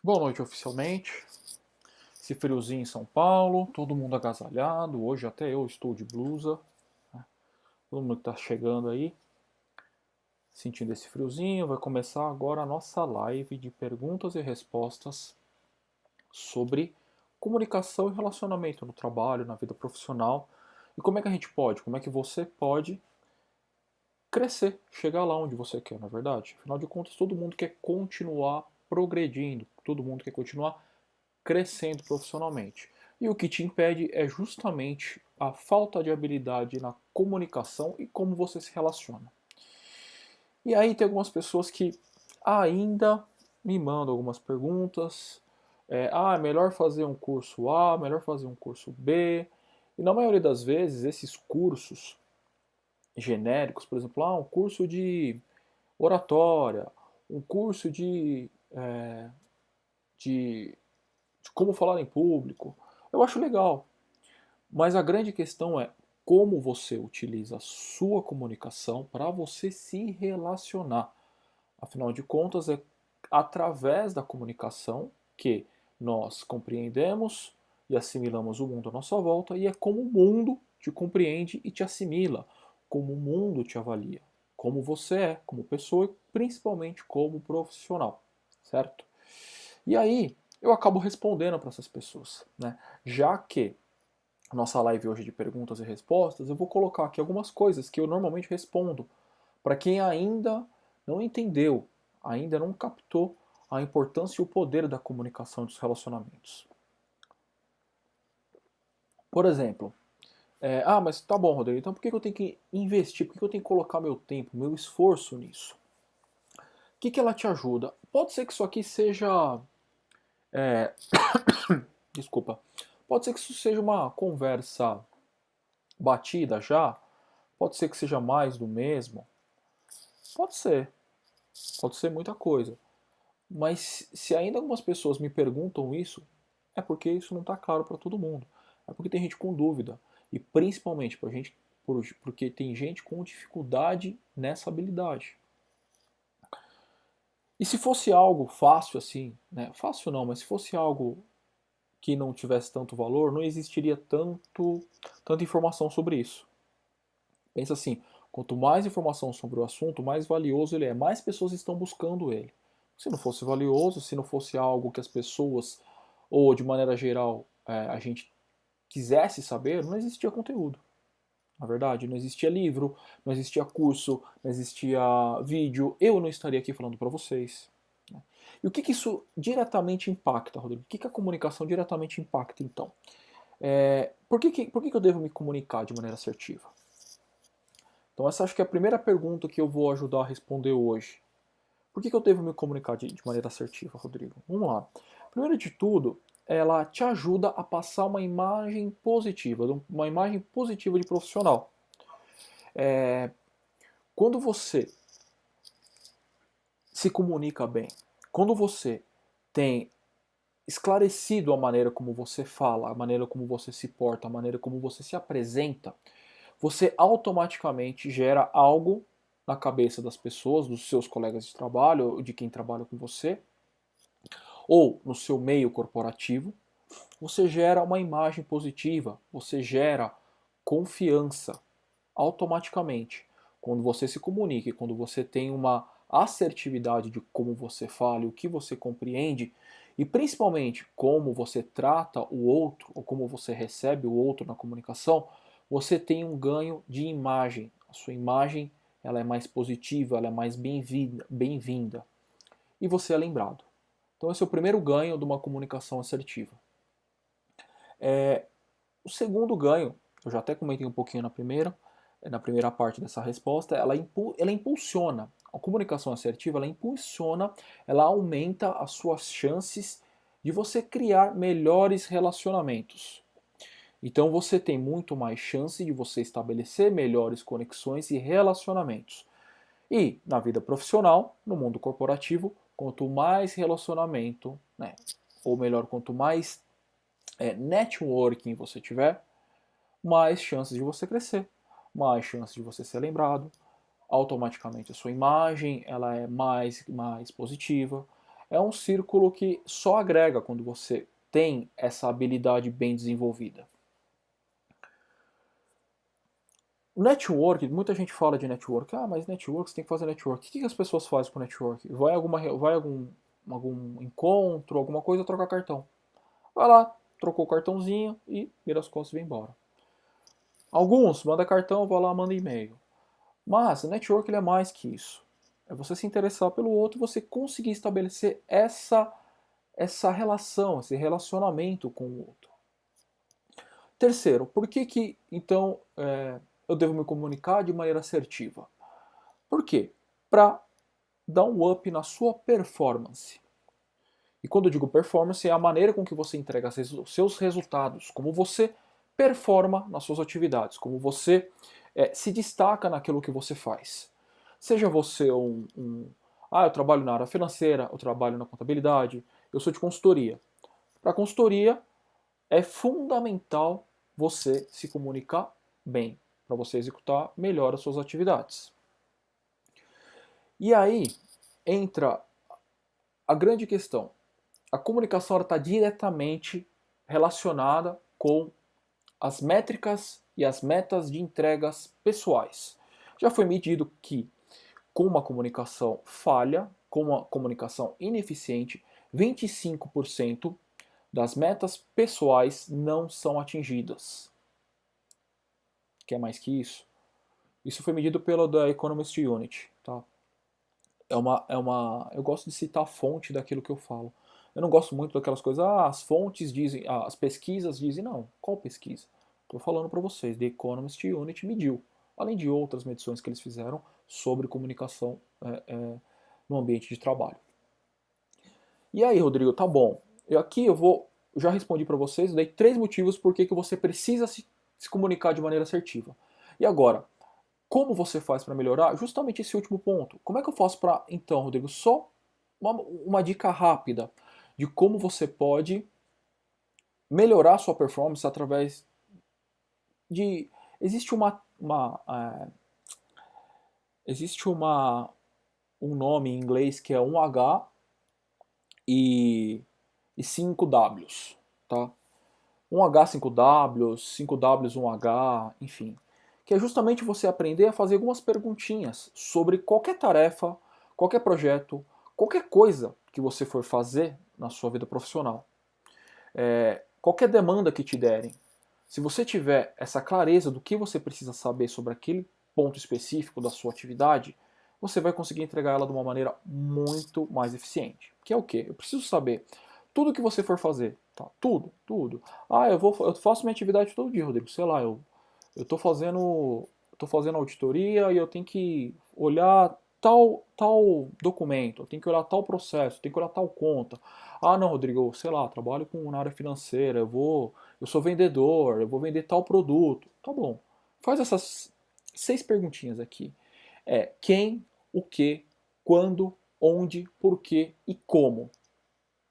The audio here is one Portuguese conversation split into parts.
Boa noite oficialmente. Esse friozinho em São Paulo, todo mundo agasalhado. Hoje até eu estou de blusa. Né? Todo mundo que está chegando aí, sentindo esse friozinho. Vai começar agora a nossa live de perguntas e respostas sobre comunicação e relacionamento no trabalho, na vida profissional. E como é que a gente pode, como é que você pode crescer, chegar lá onde você quer, na verdade. Afinal de contas, todo mundo quer continuar progredindo, todo mundo quer continuar crescendo profissionalmente. E o que te impede é justamente a falta de habilidade na comunicação e como você se relaciona. E aí tem algumas pessoas que ainda me mandam algumas perguntas. É melhor fazer um curso A, melhor fazer um curso B. E na maioria das vezes, esses cursos genéricos, por exemplo, um curso de oratória, um curso de, de como falar em público, eu acho legal. Mas a grande questão é como você utiliza a sua comunicação para você se relacionar. Afinal de contas, é através da comunicação que nós compreendemos e assimilamos o mundo à nossa volta, e é como o mundo te compreende e te assimila, como o mundo te avalia, como você é, como pessoa e principalmente como profissional, certo? E aí eu acabo respondendo para essas pessoas, né? Já que a nossa live hoje de perguntas e respostas, eu vou colocar aqui algumas coisas que eu normalmente respondo para quem ainda não entendeu, ainda não captou a importância e o poder da comunicação dos relacionamentos. Por exemplo, mas tá bom, Rodrigo, então por que eu tenho que investir, por que eu tenho que colocar meu tempo, meu esforço nisso? O que ela te ajuda? Pode ser que isso aqui seja. é, Desculpa. Pode ser que isso seja uma conversa batida já, pode ser que seja mais do mesmo, pode ser. Pode ser muita coisa. Mas se ainda algumas pessoas me perguntam isso, é porque isso não está claro para todo mundo. É porque tem gente com dúvida. E principalmente pra gente, porque tem gente com dificuldade nessa habilidade. E se fosse algo fácil assim, né? Fácil não, mas se fosse algo que não tivesse tanto valor, não existiria tanta informação sobre isso. Pensa assim, quanto mais informação sobre o assunto, mais valioso ele é, mais pessoas estão buscando ele. Se não fosse valioso, se não fosse algo que as pessoas, ou de maneira geral, a gente quisesse saber, não existia conteúdo. Na verdade, não existia livro, não existia curso, não existia vídeo, eu não estaria aqui falando para vocês. Né? E o que isso diretamente impacta, Rodrigo? O que a comunicação diretamente impacta, então? Por que eu devo me comunicar de maneira assertiva? Então essa acho que é a primeira pergunta que eu vou ajudar a responder hoje. Por que eu devo me comunicar de maneira assertiva, Rodrigo? Vamos lá. Primeiro de tudo, ela te ajuda a passar uma imagem positiva de profissional. Quando você se comunica bem, quando você tem esclarecido a maneira como você fala, a maneira como você se porta, a maneira como você se apresenta, você automaticamente gera algo na cabeça das pessoas, dos seus colegas de trabalho, ou de quem trabalha com você, ou no seu meio corporativo, você gera uma imagem positiva, você gera confiança automaticamente. Quando você se comunica e quando você tem uma assertividade de como você fala, o que você compreende e principalmente como você trata o outro ou como você recebe o outro na comunicação, você tem um ganho de imagem. A sua imagem ela é mais positiva, ela é mais bem-vinda e você é lembrado. Então esse é o primeiro ganho de uma comunicação assertiva. O segundo ganho, eu já até comentei um pouquinho na primeira parte dessa resposta, ela impulsiona. A comunicação assertiva, ela impulsiona, ela aumenta as suas chances de você criar melhores relacionamentos. Então você tem muito mais chance de você estabelecer melhores conexões e relacionamentos. E na vida profissional, no mundo corporativo, quanto mais relacionamento, né, ou melhor, quanto mais networking você tiver, mais chances de você crescer, mais chances de você ser lembrado. Automaticamente a sua imagem ela é mais positiva, é um círculo que só agrega quando você tem essa habilidade bem desenvolvida. O network, muita gente fala de network. Ah, mas network, você tem que fazer network. O que as pessoas fazem com network? Vai algum encontro, alguma coisa, trocar cartão. Vai lá, trocou o cartãozinho e vira as costas e vem embora. Alguns manda cartão, vai lá, manda e-mail. Mas o network ele é mais que isso. É você se interessar pelo outro, você conseguir estabelecer essa relação, esse relacionamento com o outro. Terceiro, por que então eu devo me comunicar de maneira assertiva? Por quê? Para dar um up na sua performance. E quando eu digo performance, é a maneira com que você entrega os seus resultados, como você performa nas suas atividades, como você se destaca naquilo que você faz. Seja você eu trabalho na área financeira, eu trabalho na contabilidade, eu sou de consultoria. Para consultoria, é fundamental você se comunicar bem, para você executar melhor as suas atividades. E aí entra a grande questão. A comunicação está diretamente relacionada com as métricas e as metas de entregas pessoais. Já foi medido que com uma comunicação falha, com uma comunicação ineficiente, 25% das metas pessoais não são atingidas. Quer mais que isso? Isso foi medido pela da Economist Unit. Tá? Eu gosto de citar a fonte daquilo que eu falo. Eu não gosto muito daquelas coisas, as fontes dizem, as pesquisas dizem, não. Qual pesquisa? Estou falando para vocês, The Economist Unit mediu, além de outras medições que eles fizeram sobre comunicação no ambiente de trabalho. E aí, Rodrigo, tá bom. Já respondi para vocês, dei 3 motivos por que você precisa se comunicar de maneira assertiva. E agora, como você faz para melhorar? Justamente esse último ponto. Como é que eu faço para, então, Rodrigo, só uma dica rápida de como você pode melhorar sua performance através de... Existe um nome em inglês que é 1H e 5Ws, tá? 1H, 5Ws, 5Ws, 1H, enfim. Que é justamente você aprender a fazer algumas perguntinhas sobre qualquer tarefa, qualquer projeto, qualquer coisa que você for fazer na sua vida profissional. Qualquer demanda que te derem. Se você tiver essa clareza do que você precisa saber sobre aquele ponto específico da sua atividade, você vai conseguir entregar ela de uma maneira muito mais eficiente. Que é o quê? Eu preciso saber tudo que você for fazer. Tá? Tudo. Eu faço minha atividade todo dia, Rodrigo. Sei lá, eu estou fazendo auditoria e eu tenho que olhar tal documento, eu tenho que olhar tal processo, eu tenho que olhar tal conta. Ah, não, Rodrigo, sei lá, trabalho na área financeira, eu sou vendedor, eu vou vender tal produto. Tá bom. Faz essas 6 perguntinhas aqui. Quem, o que, quando, onde, porquê e como.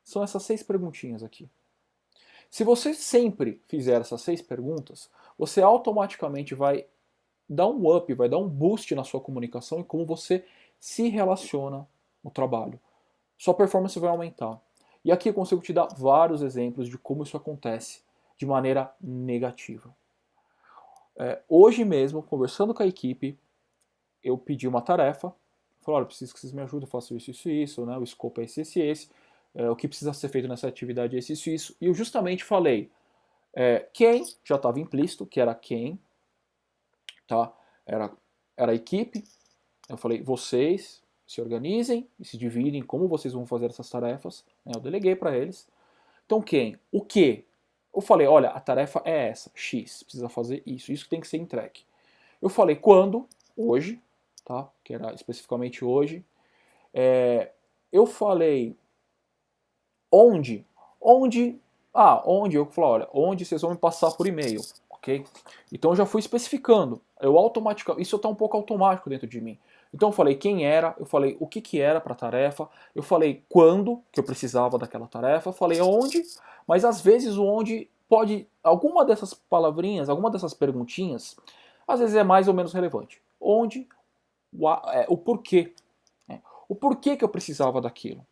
São essas 6 perguntinhas aqui. Se você sempre fizer essas 6 perguntas, você automaticamente vai dar um up, vai dar um boost na sua comunicação e como você se relaciona no trabalho. Sua performance vai aumentar. E aqui eu consigo te dar vários exemplos de como isso acontece de maneira negativa. Hoje mesmo, conversando com a equipe, eu pedi uma tarefa. Falei, olha, preciso que vocês me ajudem, eu faço isso, né? O escopo é esse. O que precisa ser feito nessa atividade é isso. E eu justamente falei quem, já estava implícito, que era quem, tá? Era a equipe. Eu falei, vocês se organizem e se dividem como vocês vão fazer essas tarefas. Né? Eu deleguei para eles. Então quem? O que? Eu falei, olha, a tarefa é essa, X, precisa fazer isso que tem que ser entregue. Eu falei quando, hoje, tá? Que era especificamente hoje. Eu falei onde eu falei, olha, onde vocês vão me passar por e-mail, ok? Então eu já fui especificando, isso está um pouco automático dentro de mim. Então eu falei quem era, eu falei o que era para a tarefa, eu falei quando que eu precisava daquela tarefa, falei onde, mas às vezes o onde pode, alguma dessas palavrinhas, alguma dessas perguntinhas, às vezes é mais ou menos relevante. Onde, o porquê, né? O porquê que eu precisava daquilo.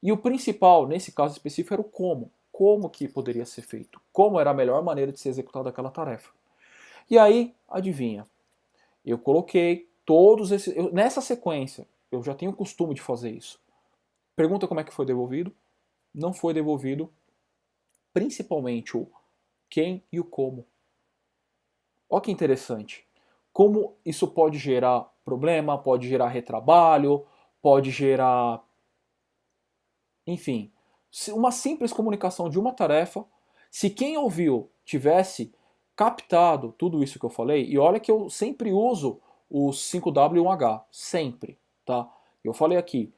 E o principal, nesse caso específico, era o como. Como que poderia ser feito? Como era a melhor maneira de ser executada aquela tarefa? E aí, adivinha? Eu coloquei todos esses... nessa sequência, eu já tenho o costume de fazer isso. Pergunta como é que foi devolvido. Não foi devolvido, principalmente o quem e o como. Olha que interessante. Como isso pode gerar problema, pode gerar retrabalho, pode gerar... Enfim, uma simples comunicação de uma tarefa, se quem ouviu tivesse captado tudo isso que eu falei, e olha que eu sempre uso os 5W e 1H, sempre, tá? Eu falei aqui,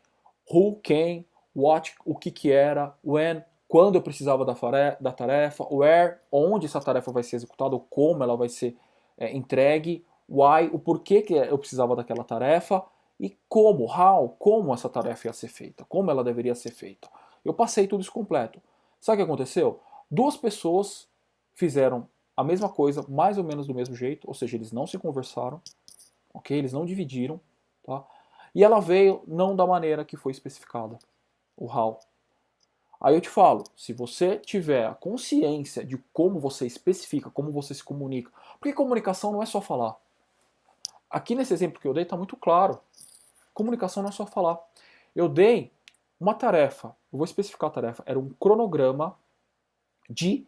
who, quem, what, o que que era, when, quando eu precisava da tarefa, where, onde essa tarefa vai ser executada, ou como ela vai ser entregue, why, o porquê que eu precisava daquela tarefa, e como, how, como essa tarefa ia ser feita, como ela deveria ser feita. Eu passei tudo isso completo. Sabe o que aconteceu? Duas pessoas fizeram a mesma coisa, mais ou menos do mesmo jeito, ou seja, eles não se conversaram, ok? Eles não dividiram, tá? E ela veio não da maneira que foi especificada, o how. Aí eu te falo, se você tiver a consciência de como você especifica, como você se comunica, porque comunicação não é só falar. Aqui nesse exemplo que eu dei está muito claro. Comunicação não é só falar. Eu dei uma tarefa, eu vou especificar a tarefa, era um cronograma de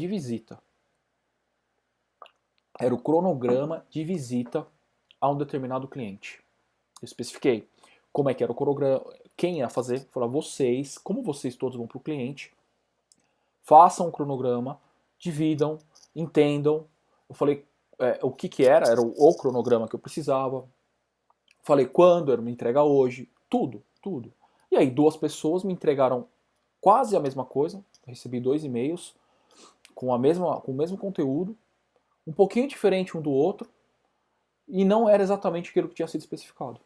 visita. Era o cronograma de visita a um determinado cliente. Eu especifiquei como é que era o cronograma, quem ia fazer, falar vocês, como vocês todos vão para o cliente, façam um cronograma, dividam, entendam. Eu falei o que que era o cronograma que eu precisava. Falei quando, era uma entrega hoje, tudo, tudo. E aí duas pessoas me entregaram quase a mesma coisa, recebi 2 e-mails com o mesmo conteúdo, um pouquinho diferente um do outro, e não era exatamente aquilo que tinha sido especificado.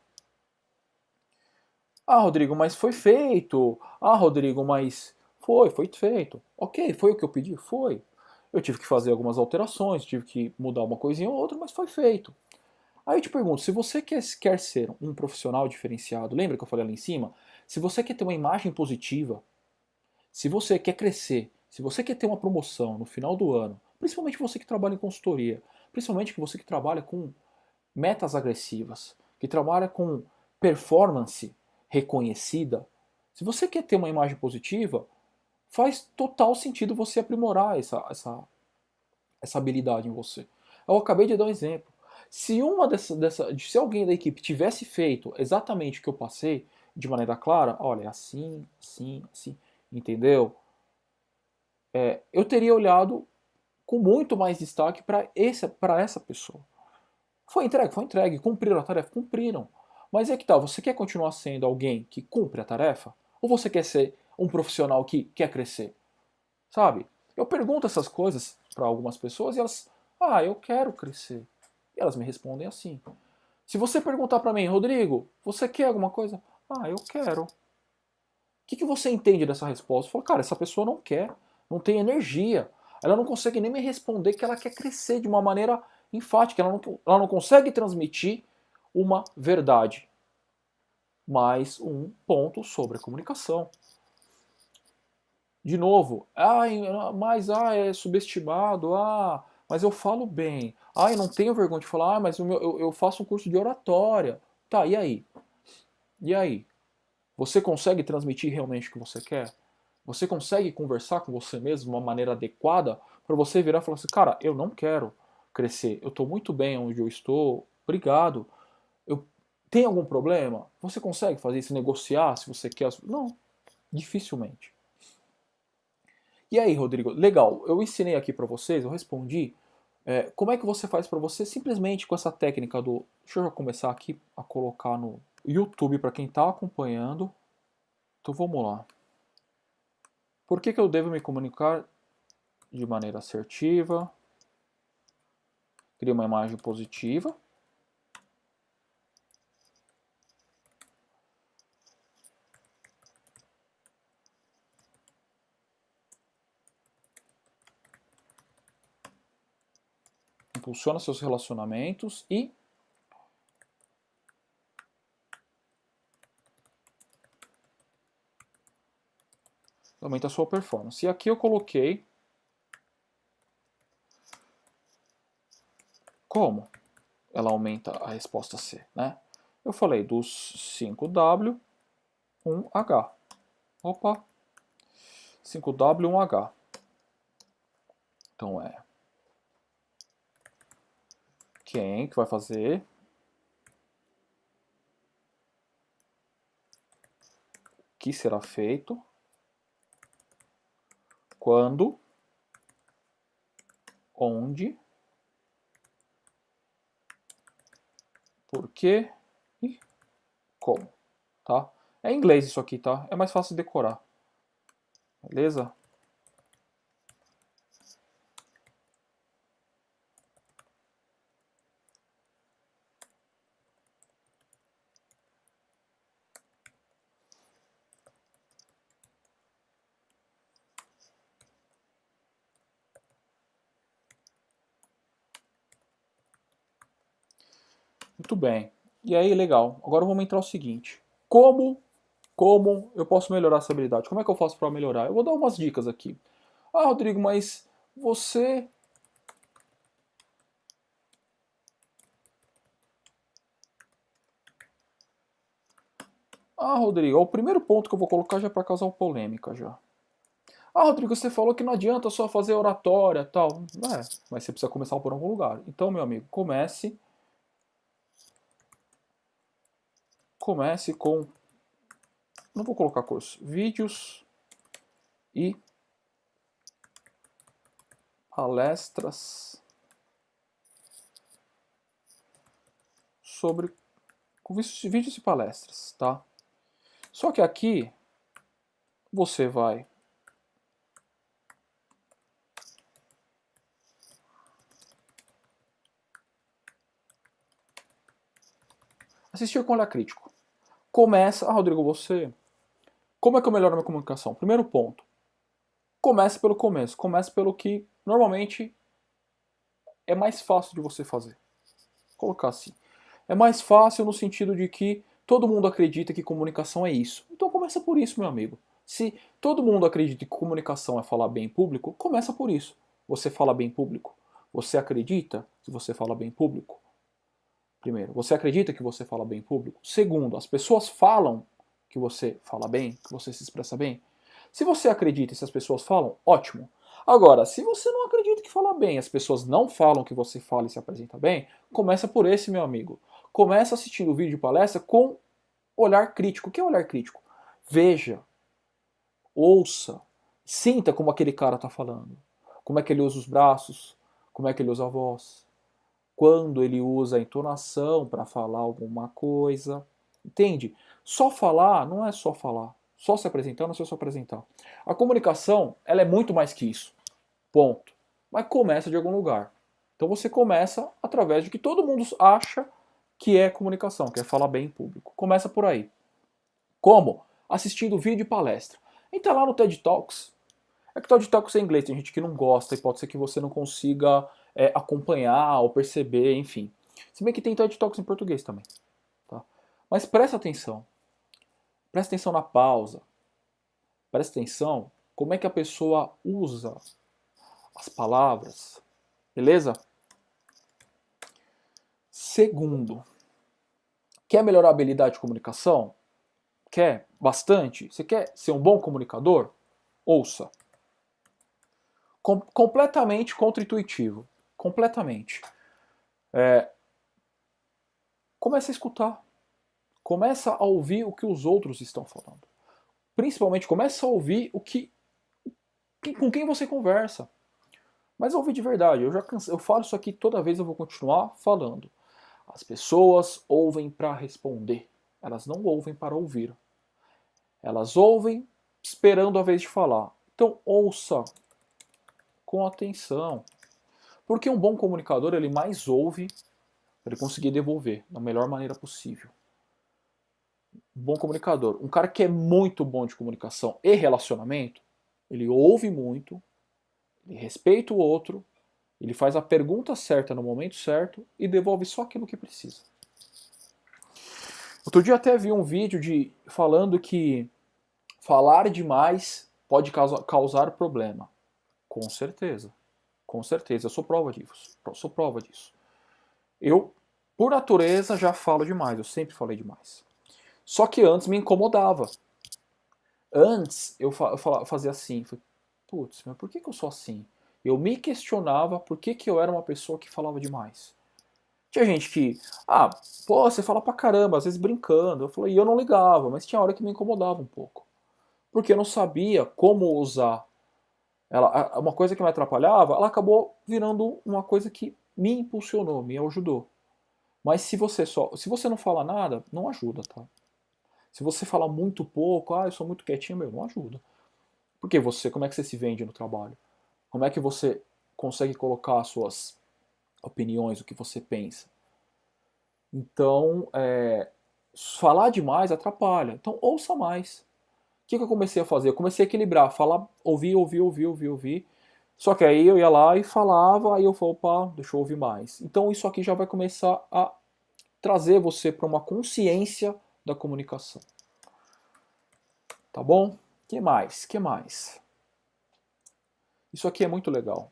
Ah, Rodrigo, mas foi feito. Ah, Rodrigo, mas foi feito. Ok, foi o que eu pedi? Foi. Eu tive que fazer algumas alterações, tive que mudar uma coisinha ou outra, mas foi feito. Aí eu te pergunto, se você quer ser um profissional diferenciado, lembra que eu falei ali em cima? Se você quer ter uma imagem positiva, se você quer crescer, se você quer ter uma promoção no final do ano, principalmente você que trabalha em consultoria, principalmente você que trabalha com metas agressivas, que trabalha com performance reconhecida, se você quer ter uma imagem positiva, faz total sentido você aprimorar essa habilidade em você. Eu acabei de dar um exemplo. Se alguém da equipe tivesse feito exatamente o que eu passei, de maneira clara, olha, assim, assim, assim, entendeu? Eu teria olhado com muito mais destaque para essa pessoa. Foi entregue, cumpriram a tarefa, cumpriram. Mas é que tal, você quer continuar sendo alguém que cumpre a tarefa? Ou você quer ser um profissional que quer crescer? Sabe? Eu pergunto essas coisas para algumas pessoas e elas, eu quero crescer. E elas me respondem assim. Se você perguntar para mim, Rodrigo, você quer alguma coisa? Eu quero. O que você entende dessa resposta? Eu falo, cara, essa pessoa não quer, não tem energia. Ela não consegue nem me responder que ela quer crescer de uma maneira enfática. Ela não consegue transmitir uma verdade. Mais um ponto sobre a comunicação. De novo, é subestimado, mas eu falo bem. Não tenho vergonha de falar, mas eu faço um curso de oratória. Tá, e aí? E aí? Você consegue transmitir realmente o que você quer? Você consegue conversar com você mesmo de uma maneira adequada para você virar e falar assim, cara, eu não quero crescer, eu estou muito bem onde eu estou, obrigado. Tem algum problema? Você consegue fazer isso, negociar se você quer? Não, dificilmente. E aí, Rodrigo, legal, eu ensinei aqui para vocês, eu respondi. Como é que você faz para você simplesmente com essa técnica do... Deixa eu já começar aqui a colocar no YouTube para quem está acompanhando. Então vamos lá. Por que eu devo me comunicar de maneira assertiva? Cria uma imagem positiva. Impulsiona seus relacionamentos e aumenta a sua performance. E aqui eu coloquei como ela aumenta a resposta C, né? Eu falei dos 5W, 1H. Opa! 5W, 1H. Então é quem que vai fazer? O que será feito? Quando? Onde? Por quê? E como? Tá? É em inglês isso aqui, tá? É mais fácil de decorar. Beleza? Muito bem. E aí, legal. Agora vamos entrar o seguinte. Como eu posso melhorar essa habilidade? Como é que eu faço para melhorar? Eu vou dar umas dicas aqui. Ah, Rodrigo, mas você... Ah, Rodrigo, o primeiro ponto que eu vou colocar já é para causar polêmica já. Ah, Rodrigo, você falou que não adianta só fazer oratória e tal. É, mas você precisa começar por algum lugar. Então, meu amigo, comece com... Não vou colocar curso. Vídeos e palestras sobre... Com vídeos e palestras, tá? Só que aqui você vai assistir com olhar crítico. Começa... Ah, Rodrigo, você... Como é que eu melhoro a minha comunicação? Primeiro ponto. Comece pelo começo. Comece pelo que normalmente é mais fácil de você fazer. Vou colocar assim. É mais fácil no sentido de que todo mundo acredita que comunicação é isso. Então começa por isso, meu amigo. Se todo mundo acredita que comunicação é falar bem em público, começa por isso. Você fala bem em público? Você acredita que você fala bem em público? Primeiro, você acredita que você fala bem em público? Segundo, as pessoas falam que você fala bem, que você se expressa bem? Se você acredita e se as pessoas falam, ótimo. Agora, se você não acredita que fala bem, as pessoas não falam que você fala e se apresenta bem, começa por esse, meu amigo. Começa assistindo o vídeo de palestra com olhar crítico. O que é olhar crítico? Veja, ouça, sinta como aquele cara está falando. Como é que ele usa os braços, como é que ele usa a voz, quando ele usa a entonação para falar alguma coisa. Entende? Só falar não é só falar. Só se apresentar não é só se apresentar. A comunicação, ela é muito mais que isso. Ponto. Mas começa de algum lugar. Então você começa através de que todo mundo acha que é comunicação, que é falar bem em público. Começa por aí. Como? Assistindo vídeo e palestra. Entra lá no TED Talks. É que TED Talks é em inglês, tem gente que não gosta e pode ser que você não consiga acompanhar ou perceber, enfim. Se bem que tem TED Talks em português também. Tá? Mas presta atenção. Presta atenção na pausa. Presta atenção como é que a pessoa usa as palavras. Beleza? Segundo, quer melhorar a habilidade de comunicação? Quer bastante? Você quer ser um bom comunicador? Ouça. Completamente contra-intuitivo. Completamente. Começa a escutar. Começa a ouvir o que os outros estão falando. Principalmente, começa a ouvir com quem você conversa. Mas ouvir de verdade. Eu falo isso aqui toda vez, eu vou continuar falando. As pessoas ouvem para responder. Elas não ouvem para ouvir. Elas ouvem esperando a vez de falar. Então ouça com atenção. Porque um bom comunicador, ele mais ouve para ele conseguir devolver da melhor maneira possível. Um bom comunicador, um cara que é muito bom de comunicação e relacionamento, ele ouve muito, ele respeita o outro, ele faz a pergunta certa no momento certo e devolve só aquilo que precisa. Outro dia até vi um vídeo falando que falar demais pode causar problema. Com certeza. Com certeza. Eu sou prova disso. Sou prova disso. Eu, por natureza, já falo demais. Eu sempre falei demais. Só que antes me incomodava. Antes eu fazia assim. Putz, mas por que eu sou assim? Eu me questionava por que eu era uma pessoa que falava demais. Tinha gente que, pô, você fala pra caramba, às vezes brincando. Eu falei, e eu não ligava, mas tinha hora que me incomodava um pouco. Porque eu não sabia como usar. Uma coisa que me atrapalhava, ela acabou virando uma coisa que me impulsionou, me ajudou. Mas se você não fala nada, não ajuda, tá? Se você fala muito pouco, eu sou muito quietinho, não ajuda. Porque como é que você se vende no trabalho? Como é que você consegue colocar as suas opiniões, o que você pensa? Então, falar demais atrapalha. Então, ouça mais. O que eu comecei a fazer? Eu comecei a equilibrar, falar, ouvir. Só que aí eu ia lá e falava, aí eu falei, opa, deixa eu ouvir mais. Então isso aqui já vai começar a trazer você para uma consciência da comunicação. Tá bom? Que mais? Que mais? Isso aqui é muito legal.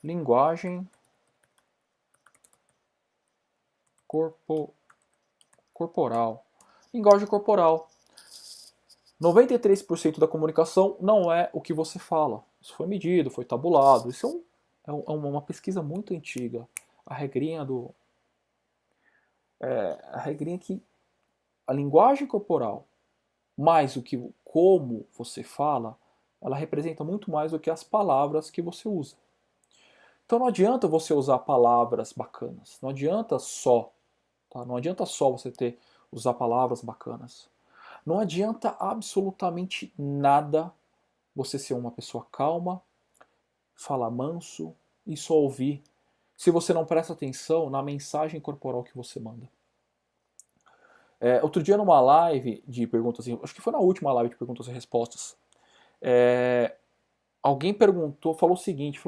Linguagem corporal. Linguagem corporal. 93% da comunicação não é o que você fala. Isso foi medido, foi tabulado. Isso é uma pesquisa muito antiga. A regrinha a regrinha que a linguagem corporal, mais como você fala, ela representa muito mais do que as palavras que você usa. Então não adianta você usar palavras bacanas. Não adianta só, tá? Não adianta só você usar palavras bacanas. Não adianta absolutamente nada você ser uma pessoa calma, falar manso e só ouvir, se você não presta atenção na mensagem corporal que você manda. Outro dia numa live de perguntas, acho que foi na última live de perguntas e respostas, alguém falou o seguinte,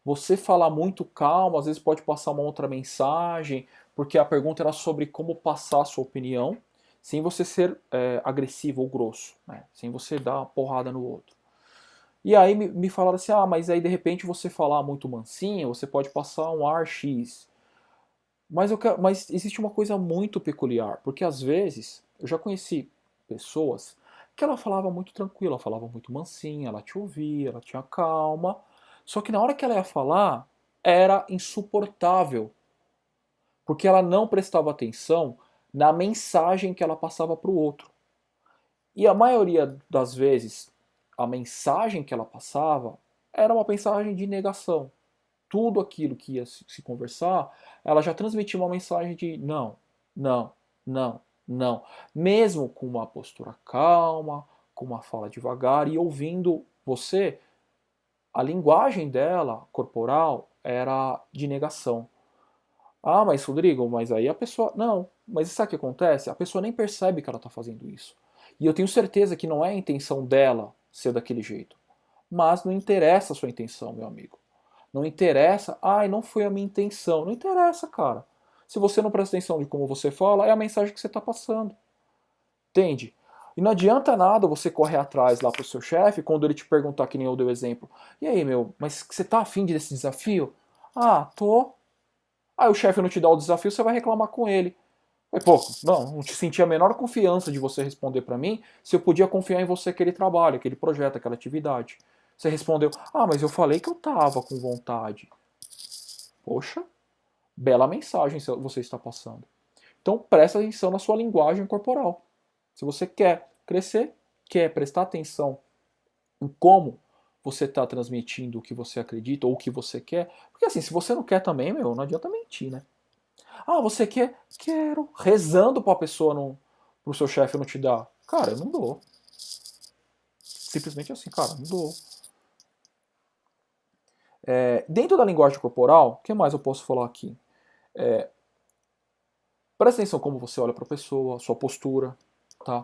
você falar muito calmo, às vezes pode passar uma outra mensagem, porque a pergunta era sobre como passar a sua opinião, sem você ser agressivo ou grosso, né? Sem você dar uma porrada no outro. E aí me falaram assim, mas aí de repente você falar muito mansinho, você pode passar um ar X. Mas existe uma coisa muito peculiar, porque às vezes eu já conheci pessoas que ela falava muito tranquila, ela falava muito mansinha, ela te ouvia, ela tinha calma, só que na hora que ela ia falar, era insuportável, porque ela não prestava atenção na mensagem que ela passava para o outro. E a maioria das vezes, a mensagem que ela passava era uma mensagem de negação. Tudo aquilo que ia se conversar, ela já transmitia uma mensagem de não, não, não, não. Mesmo com uma postura calma, com uma fala devagar e ouvindo você, a linguagem dela, corporal, era de negação. Mas Rodrigo, mas aí a pessoa. Não, mas sabe o que acontece? A pessoa nem percebe que ela está fazendo isso. E eu tenho certeza que não é a intenção dela ser daquele jeito. Mas não interessa a sua intenção, meu amigo. Não interessa, não foi a minha intenção. Não interessa, cara. Se você não presta atenção de como você fala, é a mensagem que você está passando. Entende? E não adianta nada você correr atrás lá pro seu chefe quando ele te perguntar, que nem eu dei o exemplo. E aí, mas você tá afim desse desafio? Tô. Aí o chefe não te dá o desafio, você vai reclamar com ele. Pô, não te senti a menor confiança de você responder para mim se eu podia confiar em você aquele trabalho, aquele projeto, aquela atividade. Você respondeu, mas eu falei que eu tava com vontade. Poxa, bela mensagem você está passando. Então presta atenção na sua linguagem corporal. Se você quer crescer, quer prestar atenção em como você está transmitindo o que você acredita ou o que você quer. Porque assim, se você não quer também, não adianta mentir, né? Você quer? Quero. Rezando pra pessoa pro seu chefe não te dar. Cara, eu não dou. Simplesmente assim, cara, não dou. Dentro da linguagem corporal, o que mais eu posso falar aqui? Presta atenção como você olha pra pessoa, sua postura, tá?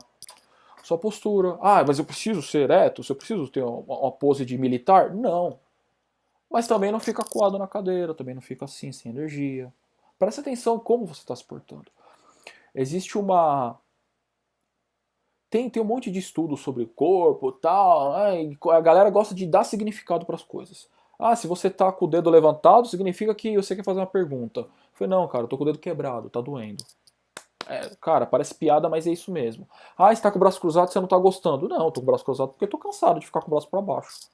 Sua postura. Mas eu preciso ser ereto? Eu preciso ter uma pose de militar? Não. Mas também não fica coado na cadeira, também não fica assim, sem energia. Presta atenção como você está se portando. Existe Tem um monte de estudo sobre o corpo e tal, né? E a galera gosta de dar significado para as coisas. Ah, se você tá com o dedo levantado, significa que você quer fazer uma pergunta. Eu falei, não, cara, eu tô com o dedo quebrado, tá doendo. Cara, parece piada, mas é isso mesmo. Ah, você tá com o braço cruzado, você não tá gostando. Não, eu tô com o braço cruzado porque eu tô cansado de ficar com o braço para baixo.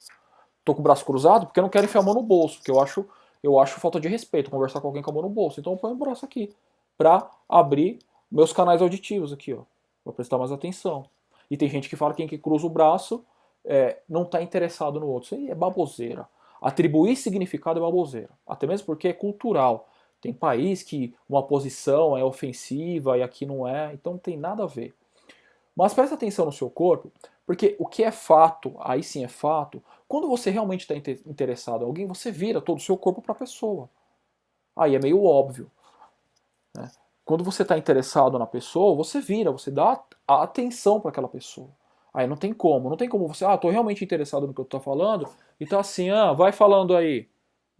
Tô com o braço cruzado porque eu não quero enfiar a mão no bolso, porque eu acho falta de respeito conversar com alguém com a mão no bolso. Então eu ponho o braço aqui pra abrir meus canais auditivos aqui, ó, pra prestar mais atenção. E tem gente que fala que quem que cruza o braço não tá interessado no outro. Isso aí é baboseira. Atribuir significado é baboseira. Até mesmo porque é cultural. Tem país que uma posição é ofensiva e aqui não é, então não tem nada a ver. Mas presta atenção no seu corpo, porque o que é fato, aí sim é fato, quando você realmente está interessado em alguém, você vira todo o seu corpo para a pessoa. Aí é meio óbvio. Né? Quando você está interessado na pessoa, você vira, você dá a atenção para aquela pessoa. Aí não tem como você, estou realmente interessado no que eu estou falando, e tá assim, vai falando aí.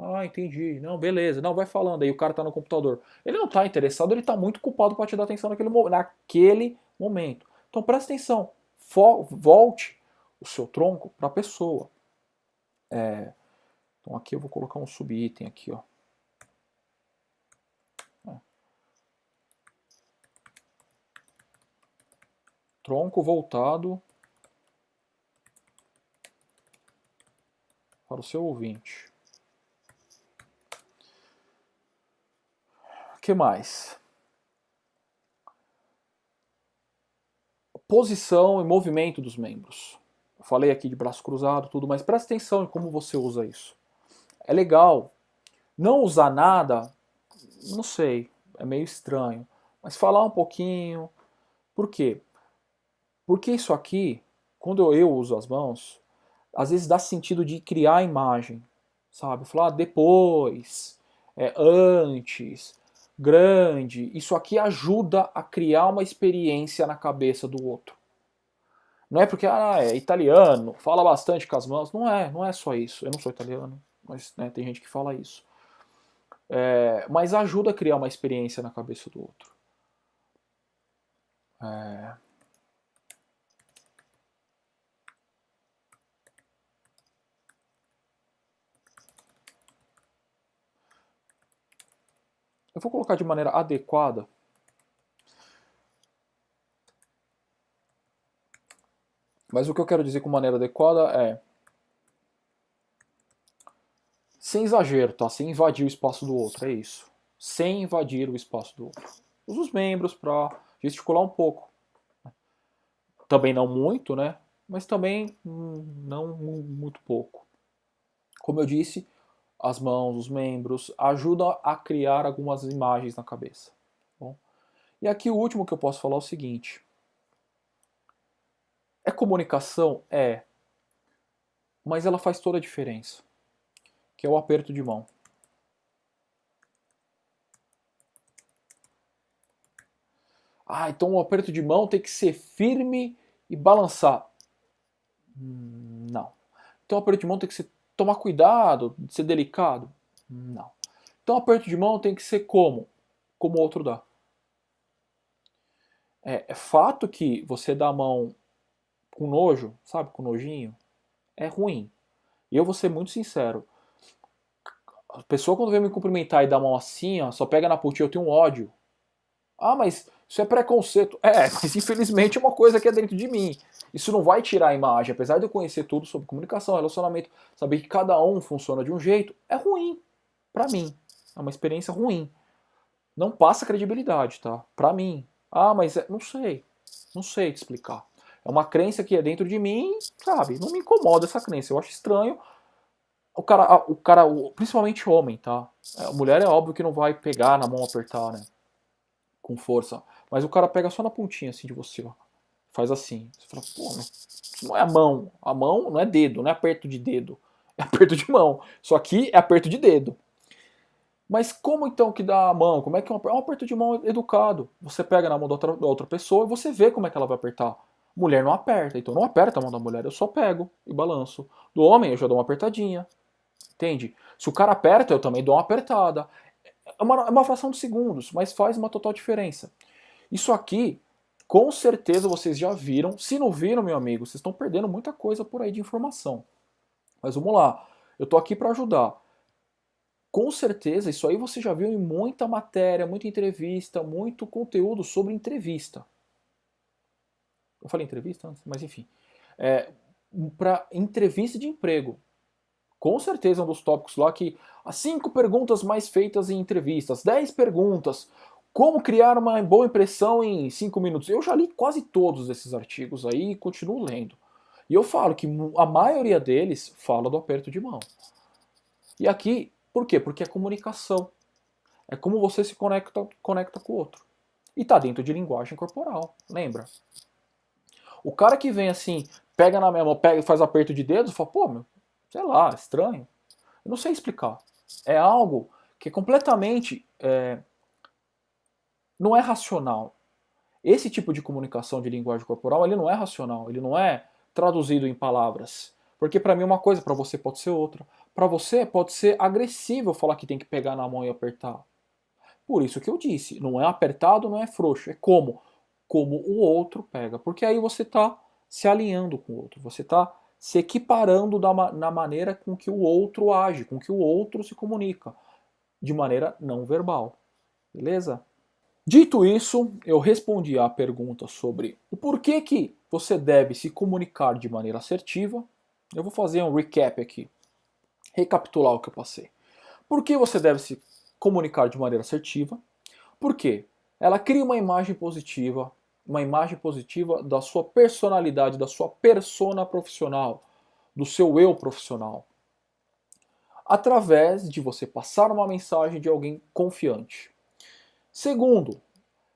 Ah, entendi. Não, beleza. Não, vai falando aí, o cara tá no computador. Ele não tá interessado, ele tá muito culpado para te dar atenção naquele momento. Então presta atenção. Volte o seu tronco para a pessoa. Então aqui eu vou colocar um subitem aqui, ó. Tronco voltado para o seu ouvinte. O que mais? Posição e movimento dos membros. Eu falei aqui de braço cruzado, tudo, mas presta atenção em como você usa isso. É legal. Não usar nada, não sei, é meio estranho. Mas falar um pouquinho. Por quê? Porque isso aqui, quando eu uso as mãos, às vezes dá sentido de criar a imagem, sabe? Falar depois, antes, grande. Isso aqui ajuda a criar uma experiência na cabeça do outro. Não é porque é italiano, fala bastante com as mãos. Não é só isso. Eu não sou italiano, mas né, tem gente que fala isso. Mas ajuda a criar uma experiência na cabeça do outro. Eu vou colocar de maneira adequada. Mas o que eu quero dizer com maneira adequada é sem exagero, tá? Sem invadir o espaço do outro, é isso. Sem invadir o espaço do outro. Usa os membros para gesticular um pouco. Também não muito, né? Mas também não muito pouco. Como eu disse, as mãos, os membros ajudam a criar algumas imagens na cabeça. Bom? E aqui o último que eu posso falar é o seguinte. É comunicação? É. Mas ela faz toda a diferença. Que é o aperto de mão. Então o aperto de mão tem que ser firme e balançar. Não. Então o aperto de mão tem que ser tomar cuidado, ser delicado. Não. Então o aperto de mão tem que ser como? Como o outro dá. É fato que você dá a mão com nojo, sabe, com nojinho, é ruim. E eu vou ser muito sincero. A pessoa quando vem me cumprimentar e dá a mão assim, ó, só pega na pontinha, eu tenho um ódio. Mas isso é preconceito. Mas infelizmente é uma coisa que é dentro de mim. Isso não vai tirar a imagem. Apesar de eu conhecer tudo sobre comunicação, relacionamento, saber que cada um funciona de um jeito, é ruim. Pra mim. É uma experiência ruim. Não passa credibilidade, tá? Pra mim. Mas não sei. Não sei te explicar. É uma crença que é dentro de mim, sabe? Não me incomoda essa crença. Eu acho estranho. O cara, principalmente homem, tá? A mulher é óbvio que não vai pegar na mão, apertar, né? Com força. Mas o cara pega só na pontinha assim de você, ó. Faz assim. Você fala, pô, isso não é a mão. A mão não é dedo, não é aperto de dedo. É aperto de mão. Só aqui é aperto de dedo. Mas como então que dá a mão? Como é que é um aperto de mão educado? Você pega na mão da outra pessoa e você vê como é que ela vai apertar. Mulher não aperta, então não aperta a mão da mulher, eu só pego e balanço. Do homem eu já dou uma apertadinha. Entende? Se o cara aperta, eu também dou uma apertada. É uma fração de segundos, mas faz uma total diferença. Isso aqui Com certeza vocês já viram. Se não viram, meu amigo, vocês estão perdendo muita coisa por aí de informação. Mas vamos lá, eu tô aqui para ajudar. Com certeza, isso aí você já viu em muita matéria, muita entrevista, muito conteúdo sobre entrevista. Eu falei entrevista antes, mas enfim. Para entrevista de emprego. Com certeza é um dos tópicos lá que as 5 perguntas mais feitas em entrevistas, 10 perguntas, como criar uma boa impressão em 5 minutos. Eu já li quase todos esses artigos aí e continuo lendo. E eu falo que a maioria deles fala do aperto de mão. E aqui, por quê? Porque é comunicação. É como você se conecta com o outro. E tá dentro de linguagem corporal, lembra? O cara que vem assim, pega na minha mão, pega e faz aperto de dedos, fala, pô, meu, sei lá, estranho. Eu não sei explicar. É algo que é completamente não é racional. Esse tipo de comunicação de linguagem corporal, ele não é racional, ele não é traduzido em palavras. Porque para mim uma coisa, para você pode ser outra. Para você pode ser agressivo falar que tem que pegar na mão e apertar. Por isso que eu disse, não é apertado, não é frouxo, é como o outro pega. Porque aí você está se alinhando com o outro, você está se equiparando na maneira com que o outro age, com que o outro se comunica, de maneira não verbal. Beleza? Dito isso, eu respondi à pergunta sobre o porquê que você deve se comunicar de maneira assertiva. Eu vou fazer um recap aqui, recapitular o que eu passei. Por que você deve se comunicar de maneira assertiva? Por quê? Ela cria uma imagem positiva da sua personalidade, da sua persona profissional, do seu eu profissional, através de você passar uma mensagem de alguém confiante. Segundo,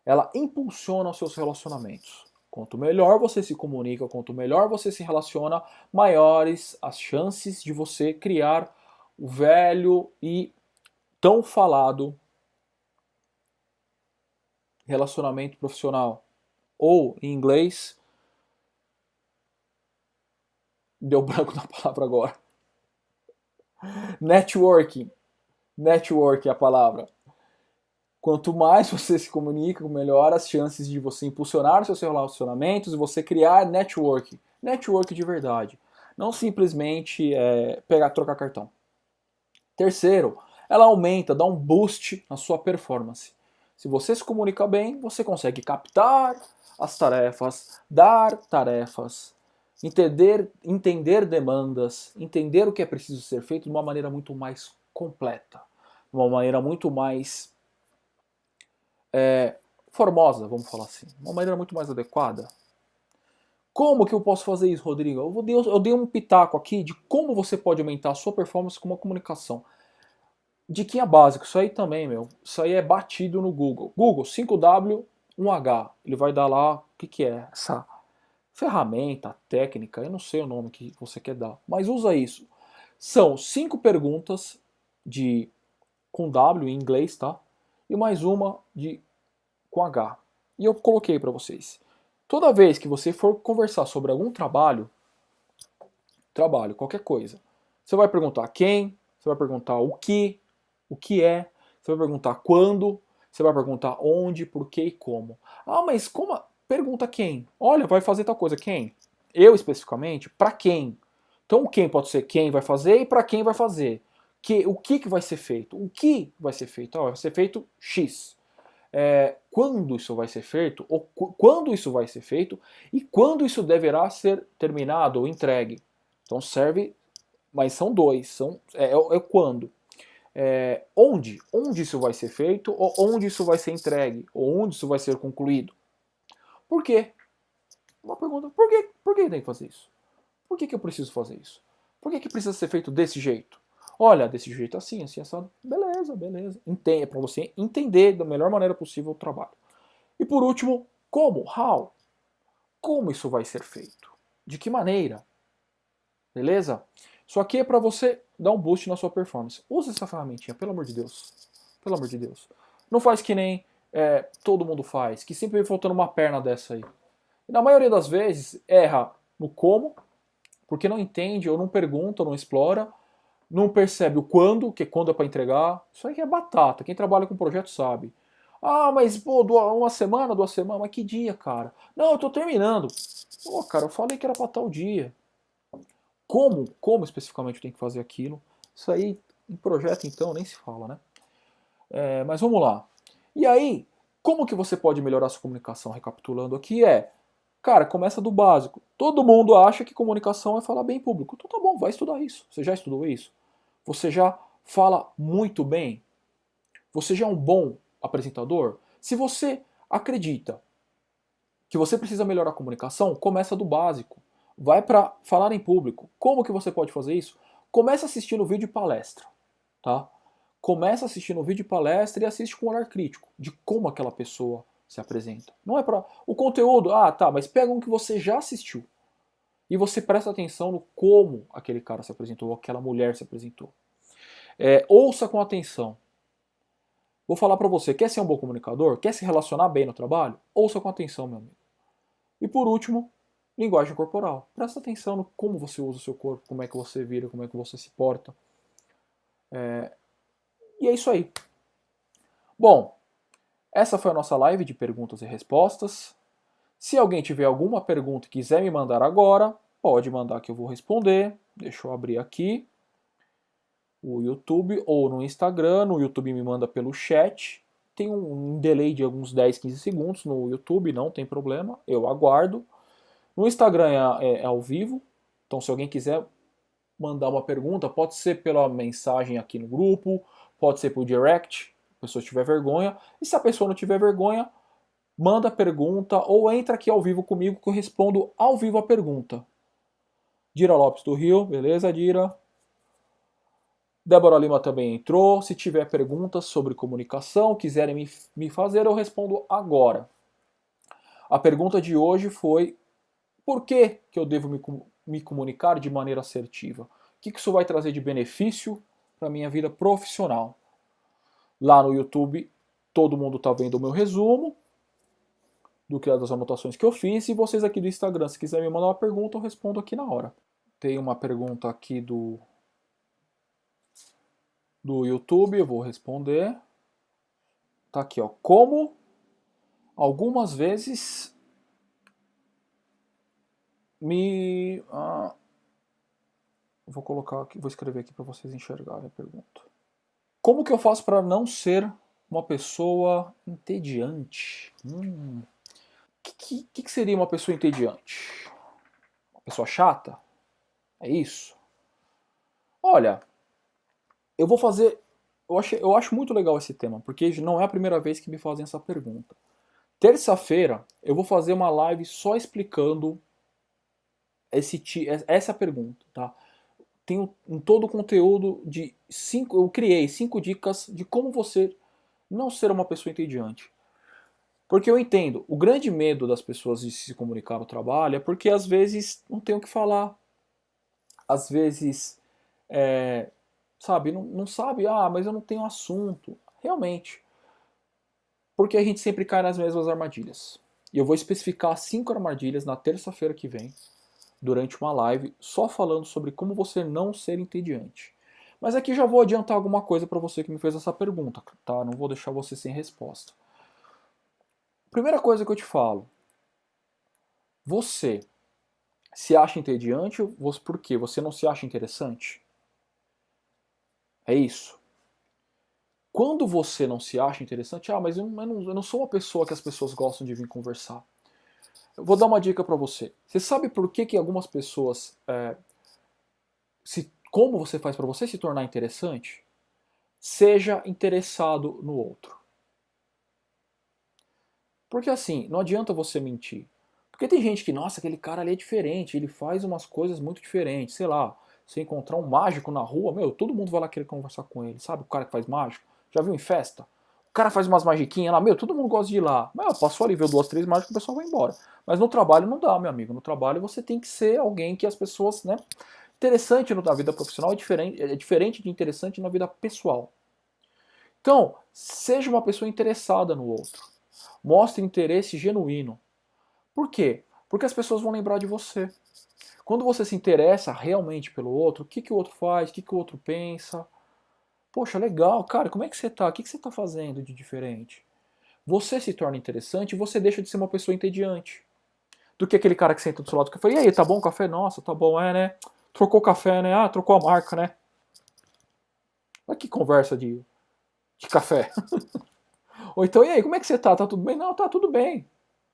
ela impulsiona os seus relacionamentos. Quanto melhor você se comunica, quanto melhor você se relaciona, maiores as chances de você criar o velho e tão falado relacionamento profissional. Ou, em inglês, deu branco na palavra agora. Networking. Networking é a palavra. Quanto mais você se comunica, melhor as chances de você impulsionar seus relacionamentos e você criar network. Network de verdade. Não simplesmente trocar cartão. Terceiro, ela aumenta, dá um boost na sua performance. Se você se comunica bem, você consegue captar as tarefas, dar tarefas, entender demandas, entender o que é preciso ser feito de uma maneira muito mais completa, de uma maneira muito mais formosa, vamos falar assim, uma maneira muito mais adequada. Como que eu posso fazer isso, Rodrigo? Eu dei um pitaco aqui de como você pode aumentar a sua performance com uma comunicação. Diquinha básica, isso aí também, meu. Isso aí é batido no Google. Google, 5W, 1H. Ele vai dar lá o que é essa ferramenta, técnica, eu não sei o nome que você quer dar, mas usa isso. São 5 perguntas com W em inglês, tá? E mais uma com H. E eu coloquei para vocês. Toda vez que você for conversar sobre algum trabalho, qualquer coisa, você vai perguntar quem, você vai perguntar o que é, você vai perguntar quando, você vai perguntar onde, por que e como. Ah, mas como? Pergunta quem. Olha, vai fazer tal coisa. Quem? Eu especificamente, para quem? Então quem pode ser quem vai fazer e para quem vai fazer. O que vai ser feito? O que vai ser feito? Vai ser feito X. Quando isso vai ser feito, ou quando isso vai ser feito, e quando isso deverá ser terminado ou entregue. Então serve, mas são dois, quando. Onde isso vai ser feito, ou onde isso vai ser entregue, ou onde isso vai ser concluído. Por quê? Uma pergunta, por que tem que fazer isso? Por que eu preciso fazer isso? Por que precisa ser feito desse jeito? Olha, desse jeito assim, assado. Beleza. É para você entender da melhor maneira possível o trabalho. E por último, como? How? Como isso vai ser feito? De que maneira? Beleza? Isso aqui é para você dar um boost na sua performance. Use essa ferramentinha, pelo amor de Deus. Pelo amor de Deus. Não faz que nem todo mundo faz, que sempre vem faltando uma perna dessa aí. E na maioria das vezes, erra no como, porque não entende, ou não pergunta, ou não explora, não percebe o quando, que quando é para entregar. Isso aí é batata. Quem trabalha com projeto sabe. Ah, mas pô, uma semana, 2 semanas, mas que dia, cara? Não, eu tô terminando. Pô, cara, eu falei que era pra tal dia. Como especificamente eu tenho que fazer aquilo? Isso aí, em projeto então, nem se fala, né? Mas vamos lá. E aí, como que você pode melhorar sua comunicação? Recapitulando aqui, cara, começa do básico. Todo mundo acha que comunicação é falar bem em público. Então tá bom, vai estudar isso. Você já estudou isso? Você já fala muito bem? Você já é um bom apresentador? Se você acredita que você precisa melhorar a comunicação, começa do básico. Vai para falar em público. Como que você pode fazer isso? Começa assistindo vídeo de palestra, tá? Começa assistindo vídeo de palestra e assiste com um olhar crítico de como aquela pessoa se apresenta. Não é para o conteúdo, tá, mas pega um que você já assistiu e você presta atenção no como aquele cara se apresentou, ou aquela mulher se apresentou. Ouça com atenção. Vou falar para você, quer ser um bom comunicador? Quer se relacionar bem no trabalho? Ouça com atenção, meu amigo. E por último, linguagem corporal. Presta atenção no como você usa o seu corpo, como é que você vira, como é que você se porta. E é isso aí. Bom, essa foi a nossa live de perguntas e respostas. Se alguém tiver alguma pergunta e quiser me mandar agora, pode mandar que eu vou responder. Deixa eu abrir aqui o YouTube ou no Instagram. No YouTube me manda pelo chat. Tem um delay de alguns 10, 15 segundos no YouTube, não tem problema, eu aguardo. No Instagram é ao vivo, então se alguém quiser mandar uma pergunta, pode ser pela mensagem aqui no grupo, pode ser por direct, se a pessoa tiver vergonha. E se a pessoa não tiver vergonha, manda pergunta ou entra aqui ao vivo comigo que eu respondo ao vivo a pergunta. Dira Lopes do Rio, beleza, Dira? Débora Lima também entrou. Se tiver perguntas sobre comunicação, quiserem me fazer, eu respondo agora. A pergunta de hoje foi: por que eu devo me comunicar de maneira assertiva? O que isso vai trazer de benefício para a minha vida profissional? Lá no YouTube, todo mundo está vendo o meu resumo das anotações que eu fiz. E vocês aqui do Instagram, se quiserem me mandar uma pergunta, eu respondo aqui na hora. Tem uma pergunta aqui do YouTube, eu vou responder. Tá aqui, ó. Como algumas vezes vou colocar aqui, vou escrever aqui para vocês enxergarem a pergunta. Como que eu faço para não ser uma pessoa entediante? Que seria uma pessoa entediante? Uma pessoa chata? É isso? Olha, eu vou fazer. Eu acho muito legal esse tema, porque não é a primeira vez que me fazem essa pergunta. Terça-feira eu vou fazer uma live só explicando essa pergunta, tá? Tenho todo o conteúdo de 5. Eu criei 5 dicas de como você não ser uma pessoa entediante. Porque eu entendo, o grande medo das pessoas de se comunicar no trabalho é porque às vezes não tem o que falar. Às vezes, sabe, não sabe, mas eu não tenho assunto. Realmente. Porque a gente sempre cai nas mesmas armadilhas. E eu vou especificar 5 armadilhas na terça-feira que vem, durante uma live, só falando sobre como você não ser entediante. Mas aqui já vou adiantar alguma coisa para você que me fez essa pergunta, tá? Não vou deixar você sem resposta. Primeira coisa que eu te falo, você se acha entediante por quê? Você não se acha interessante? É isso. Quando você não se acha interessante, mas eu não sou uma pessoa que as pessoas gostam de vir conversar. Eu vou dar uma dica para você. Você sabe por que algumas pessoas... como você faz para você se tornar interessante? Seja interessado no outro. Porque assim, não adianta você mentir. Porque tem gente que, nossa, aquele cara ali é diferente, ele faz umas coisas muito diferentes, sei lá, se encontrar um mágico na rua, todo mundo vai lá querer conversar com ele, sabe? O cara que faz mágico, já viu em festa? O cara faz umas magiquinhas lá, todo mundo gosta de ir lá. Mas passou ali, viu 2, 3 mágicos, o pessoal vai embora. Mas no trabalho não dá, meu amigo. No trabalho você tem que ser alguém que as pessoas, né? Interessante na vida profissional é diferente de interessante na vida pessoal. Então, seja uma pessoa interessada no outro. Mostre interesse genuíno. Por quê? Porque as pessoas vão lembrar de você. Quando você se interessa realmente pelo outro, o que o outro faz, o que o outro pensa. Poxa, legal, cara, como é que você tá? O que você tá fazendo de diferente? você se torna interessante e você deixa de ser uma pessoa entediante. Do que aquele cara que senta do seu lado que fala, e aí, tá bom o café? Nossa, tá bom, né? Trocou o café, né? Ah, trocou a marca, né? Olha que conversa de café. Ou então, e aí, como é que você tá? Tá tudo bem? Não, tá tudo bem.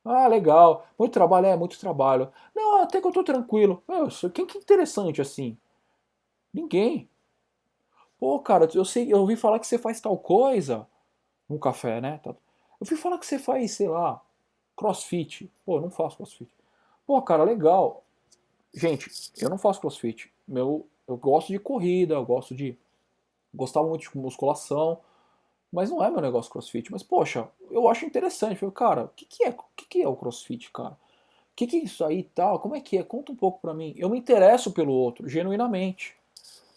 Ah, legal. Muito trabalho? É, muito trabalho. Não, até que eu tô tranquilo. Quem que é interessante assim? Ninguém. Pô, cara, eu ouvi falar que você faz tal coisa no café, né? Eu ouvi falar que você faz, sei lá, crossfit. Pô, eu não faço crossfit. Pô, cara, legal. Gente, eu não faço crossfit. Eu gosto de corrida, gostava muito de musculação, mas não é meu negócio crossfit. Mas, poxa, eu acho interessante. Eu falei, cara, o que é o crossfit, cara? O que é isso aí e tal? Como é que é? Conta um pouco pra mim. Eu me interesso pelo outro, genuinamente.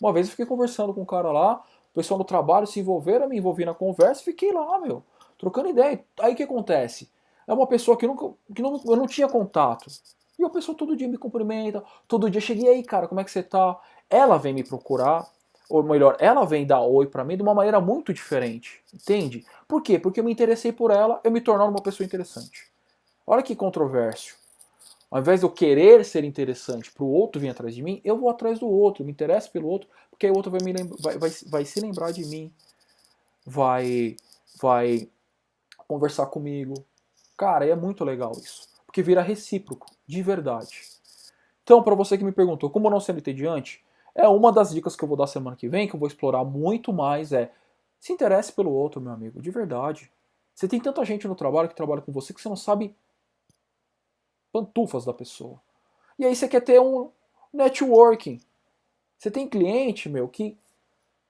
Uma vez eu fiquei conversando com um cara lá, o pessoal do trabalho se envolveram, eu me envolvi na conversa e fiquei lá, meu, trocando ideia. Aí o que acontece? É uma pessoa eu não tinha contato. E a pessoa todo dia me cumprimenta, todo dia cheguei aí, cara, como é que você tá? Ela vem me procurar, ou melhor, ela vem dar oi pra mim de uma maneira muito diferente, entende? Por quê? Porque eu me interessei por ela, eu me tornando uma pessoa interessante. Olha que controverso. Ao invés de eu querer ser interessante para o outro vir atrás de mim, eu vou atrás do outro, me interesso pelo outro, porque aí o outro vai se lembrar de mim, vai, vai conversar comigo. Cara, é muito legal isso, porque vira recíproco, de verdade. Então, para você que me perguntou como não ser entediante, é uma das dicas que eu vou dar semana que vem, que eu vou explorar muito mais, se interesse pelo outro, meu amigo, de verdade. Você tem tanta gente no trabalho que trabalha com você que você não sabe pantufas da pessoa. E aí você quer ter um networking. Você tem cliente, meu, que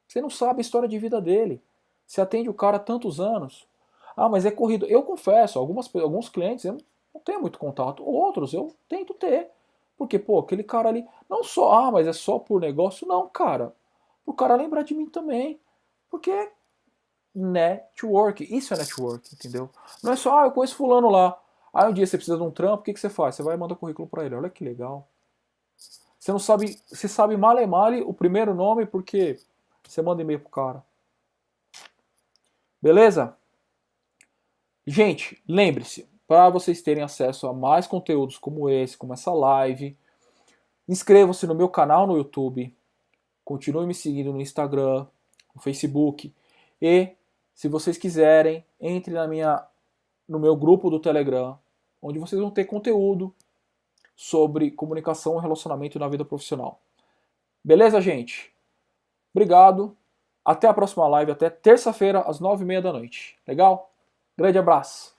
você não sabe a história de vida dele. Você atende o cara há tantos anos. Ah, mas é corrido. Eu confesso, alguns clientes eu não tenho muito contato. Outros eu tento ter. Porque, pô, aquele cara ali, não só, mas é só por negócio. Não, cara. O cara lembrar de mim também. Porque é network. Isso é network, entendeu? Não é só, eu conheço fulano lá. Aí um dia você precisa de um trampo, o que você faz? Você vai e manda currículo pra ele. Olha que legal. Você não sabe, você sabe male male o primeiro nome porque você manda e-mail pro cara. Beleza? Gente, lembre-se, para vocês terem acesso a mais conteúdos como esse, como essa live, inscrevam-se no meu canal no YouTube, continue me seguindo no Instagram, no Facebook e, se vocês quiserem, entre no meu grupo do Telegram, onde vocês vão ter conteúdo sobre comunicação e relacionamento na vida profissional. Beleza, gente? Obrigado. Até a próxima live, até terça-feira, às 9h30 da noite. Legal? Grande abraço.